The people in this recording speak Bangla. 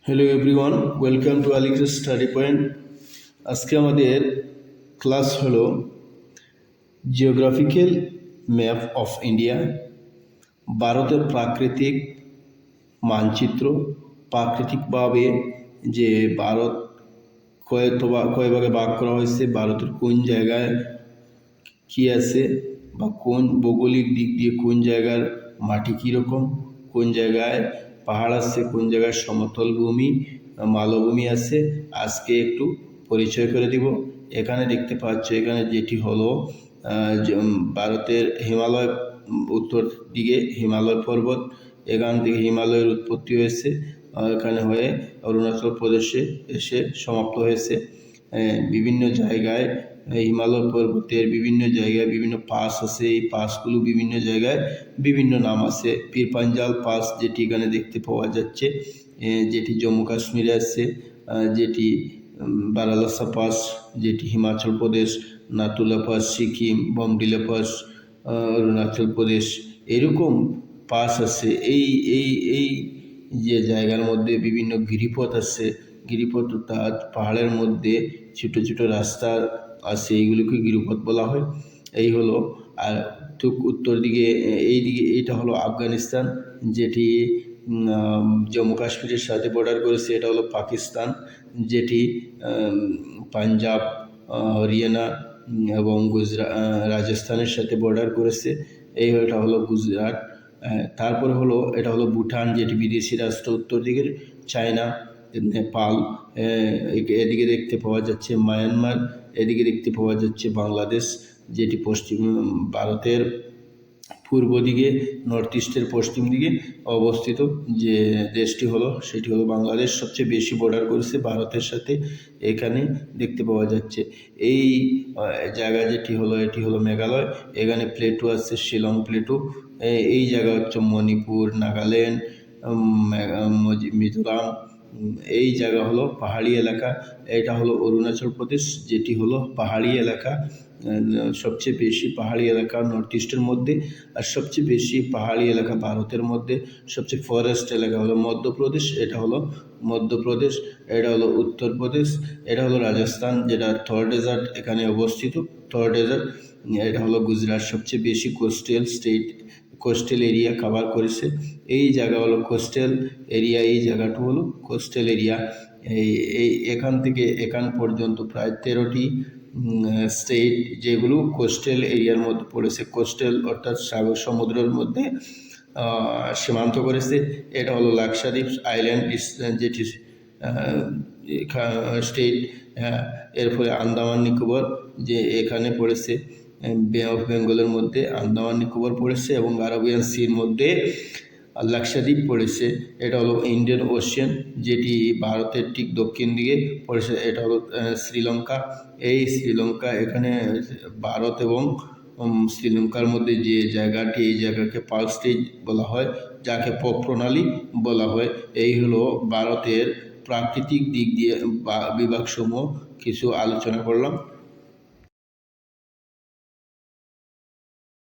হ্যালো এভরিওয়ান, ওয়েলকাম টু আলিক্রিস স্টাডি পয়েন্ট। আজকে আমাদের ক্লাস হলো জিওগ্রাফিক্যাল ম্যাপ অফ ইন্ডিয়া, ভারতের প্রাকৃতিক মানচিত্র। প্রাকৃতিকভাবে যে ভারত কয় ভাগে ভাগ করা হয়েছে, ভারতের কোন জায়গায় কী আছে বা কোন ভৌগোলিক দিক দিয়ে কোন জায়গার মাটি কীরকম, কোন জায়গায় পাহাড় আছে, কোন জায়গায় সমতল ভূমি মালভূমি আছে, আজকে একটু পরিচয় করে দিব। এখানে দেখতে পাচ্ছ, এখানে যেটি হলো ভারতের হিমালয়, উত্তর দিকে হিমালয় পর্বত, এখান থেকে হিমালয়ের উৎপত্তি হয়েছে, এখানে হয়ে অরুণাচল প্রদেশে এসে সমাপ্ত হয়েছে। বিভিন্ন জায়গায় হিমালয় পর্বতের বিভিন্ন জায়গায় বিভিন্ন পাস আছে, এই পাসগুলো বিভিন্ন জায়গায় বিভিন্ন নাম আছে। পীরপাঞ্জাল পাস যেটি এখানে দেখতে পাওয়া যাচ্ছে, যেটি জম্মু কাশ্মীরে আছে, যেটি বারালাসা পাস যেটি হিমাচল প্রদেশ, নাতুলা পাস সিকিম, বমডিলা পাস অরুণাচল প্রদেশ, এরকম পাস আছে। এই যে জায়গার মধ্যে বিভিন্ন গিরিপথ আছে, গিরিপথ অর্থাৎ পাহাড়ের মধ্যে ছোট ছোট রাস্তা আছে, এইগুলোকে গিরিপথ বলা হয়। এই হলো। আর ঠিক উত্তর দিকে এইটা হলো আফগানিস্তান, যেটি জম্মু কাশ্মীরের সাথে বর্ডার করেছে। এটা হলো পাকিস্তান, যেটি পাঞ্জাব, হরিয়ানা এবং রাজস্থানের সাথে বর্ডার করেছে। এটা হলো গুজরাট। তারপরে হলো এটা হলো ভুটান, যেটি বিদেশি রাষ্ট্র। উত্তর দিকের চায়না, নেপাল, এদিকে দেখতে পাওয়া যাচ্ছে মায়ানমার, এদিকে দেখতে পাওয়া যাচ্ছে বাংলাদেশ, যেটি পশ্চিম ভারতের পূর্ব দিকে, নর্থ ইস্টের পশ্চিম দিকে অবস্থিত যে দেশটি হলো সেটি হলো বাংলাদেশ। সবচেয়ে বেশি বর্ডার করেছে ভারতের সাথে, এখানে দেখতে পাওয়া যাচ্ছে। এই জায়গা যেটি হলো এটি হলো মেঘালয়, এখানে প্লেটু আছে, শিলং প্লেটু। এই জায়গা হচ্ছে মণিপুর, নাগাল্যান্ড, মিজোরাম। এই জায়গা হলো পাহাড়ি এলাকা। এটা হলো অরুণাচল প্রদেশ, যেটি হলো পাহাড়ি এলাকা। সবচেয়ে বেশি পাহাড়ি এলাকা নর্থ ইস্টের মধ্যে, আর সবচেয়ে বেশি পাহাড়ি এলাকা ভারতের মধ্যে। সবচেয়ে ফরেস্ট এলাকা হলো মধ্যপ্রদেশ, এটা হলো মধ্যপ্রদেশ। এটা হলো উত্তরপ্রদেশ, এটা হলো রাজস্থান, যেটা থর ডেজার্ট এখানে অবস্থিত, থর ডেজার্ট। এটা হলো গুজরাট, সবচেয়ে বেশি কোস্টাল এরিয়া কভার করেছে। এই জায়গা হলো কোস্টাল এরিয়া, এই জায়গাটা হলো কোস্টাল এরিয়া। এই এখান থেকে এখান পর্যন্ত প্রায় 13টি স্টেট যেগুলো কোস্টাল এরিয়ার মধ্যে পড়েছে। কোস্টাল অর্থাৎ সাগর সমুদ্রের মধ্যে সীমান্ত করেছে। এটা হলো লাক্ষাদ্বীপ আইল্যান্ড, যেটি স্টেট। এর ফলে আন্দামান নিকোবর যে এখানে পড়েছে, বে অফ বেঙ্গলের মধ্যে আন্দামান নিকোবর পড়েছে, এবং আরবিয়ান সির মধ্যে লাক্ষাদ্বীপ পড়েছে। এটা হলো ইন্ডিয়ান ওশিয়ান, যেটি ভারতের ঠিক দক্ষিণ দিকে পড়েছে। এটা হলো শ্রীলঙ্কা। এই শ্রীলঙ্কা, এখানে ভারত এবং শ্রীলঙ্কার মধ্যে যে জায়গাটি, এই জায়গাকে পাল স্টেজ বলা হয়, যাকে প্রণালী বলা হয়। এই হলো ভারতের প্রাকৃতিক দিক দিয়ে বিভাগসমূহ কিছু আলোচনা করলাম।